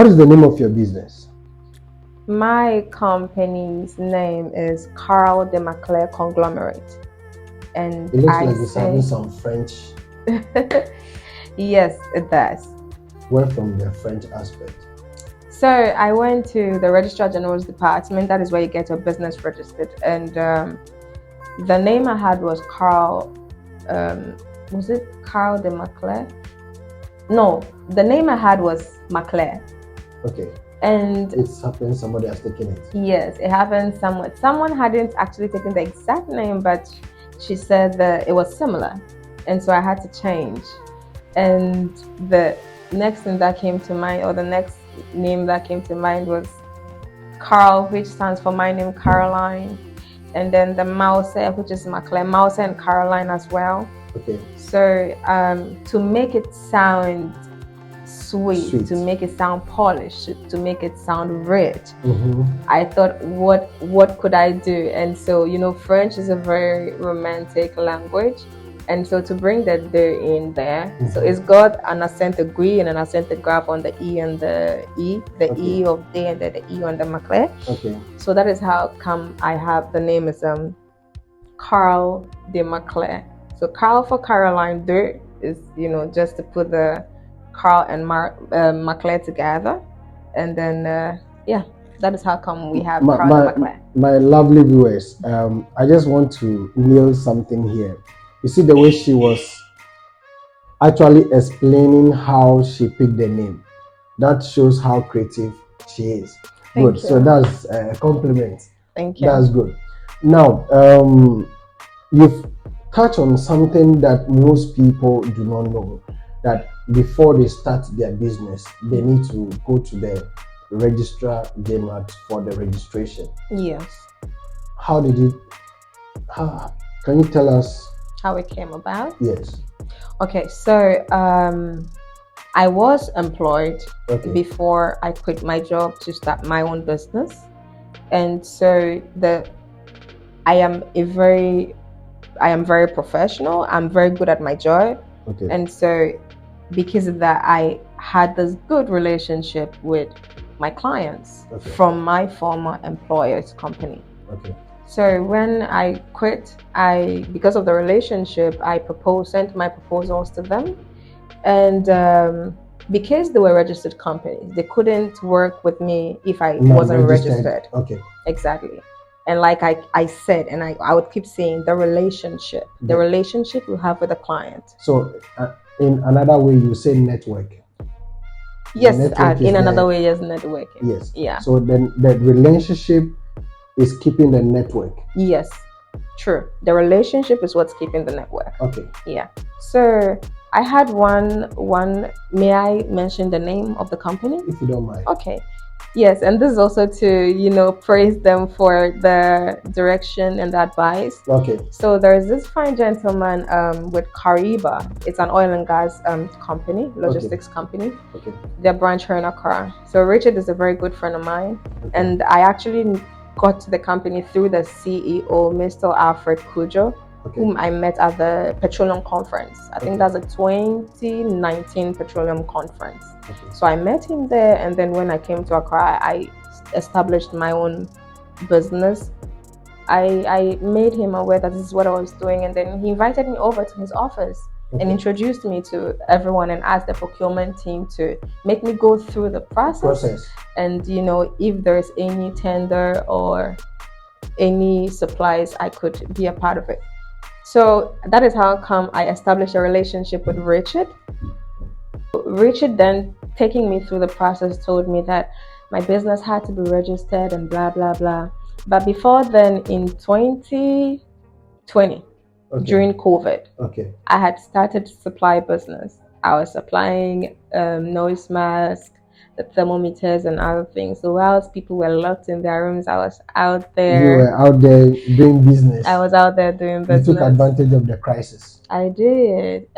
What is the name of your business? My company's name is Carl de Macler Conglomerate, and It looks I like it's having say some French. yes, it does. Where from the French aspect? So I went to the Registrar General's department. That is where you get your business registered, and the name I had was Carl. Was it Carl de Macler? No, the name I had was Macler. Okay. And it's happened somebody has taken it. Yes, it happened somewhat. Someone hadn't actually taken the exact name, but she said that it was similar, and so I had to change. And the next thing that came to mind, or the next name that came to mind, was Carl, which stands for my name, Caroline, and then the Mouse, which is Maclean, Mouse and Caroline as well. Okay. So to make it sound sweet, to make it sound polished, to make it sound rich, I thought, what could I do? And so, French is a very romantic language, and so to bring that there in there, so it's got an accent aigu and an accent grave on the E and the E, the E of day and the E on the Maclean. Okay. So that is how come I have the name is Carl de Maclean. So Carl for Caroline de is, just to put the Carl and Maclean together, and then that is how come we have Carl and Maclean. My lovely viewers, I just want to nail something here. You see the way she was actually explaining how she picked the name. That shows how creative she is. Good. So that's a compliment. Thank you. That's good. Now, you've touched on something that most people do not know, that before they start their business, they need to go to the Registrar General for the registration. Yes. How did it, can you tell us how it came about? Yes. Okay, so I was employed before I quit my job to start my own business, and so I am very professional. I'm very good at my job, and so because of that, I had this good relationship with my clients from my former employer's company. So when I quit, because of the relationship, I sent my proposals to them, and because they were registered companies, they couldn't work with me if I wasn't registered. Exactly. And like I said, and I would keep saying, the relationship you have with the client. So in another way, you say network. Yes, in another way, yes, networking. Yes. Yeah. So then the relationship is keeping the network. Yes, true. The relationship is what's keeping the network. Okay. Yeah. So I had one. May I mention the name of the company? If you don't mind. Okay. Yes, and this is also to praise them for the direction and the advice. Okay. So there's this fine gentleman with Kariba. It's an oil and gas company, logistics company. Okay. Their branch here in Accra. So Richard is a very good friend of mine, and I actually got to the company through the CEO, Mr. Alfred Kujo, whom I met at the Petroleum Conference. I think that's a 2019 Petroleum Conference. So I met him there, and then when I came to Accra, I established my own business. I made him aware that this is what I was doing, and then he invited me over to his office and introduced me to everyone and asked the procurement team to make me go through the process. And if there's any tender or any supplies, I could be a part of it. So that is how come I established a relationship with Richard. Richard then, taking me through the process, told me that my business had to be registered and blah blah blah. But before then, in 2020, during COVID, I had started to supply business. I was supplying noise masks, the thermometers, and other things. So whilst people were locked in their rooms, I was out there. You were out there doing business. I was out there doing business. You took advantage of the crisis. I did.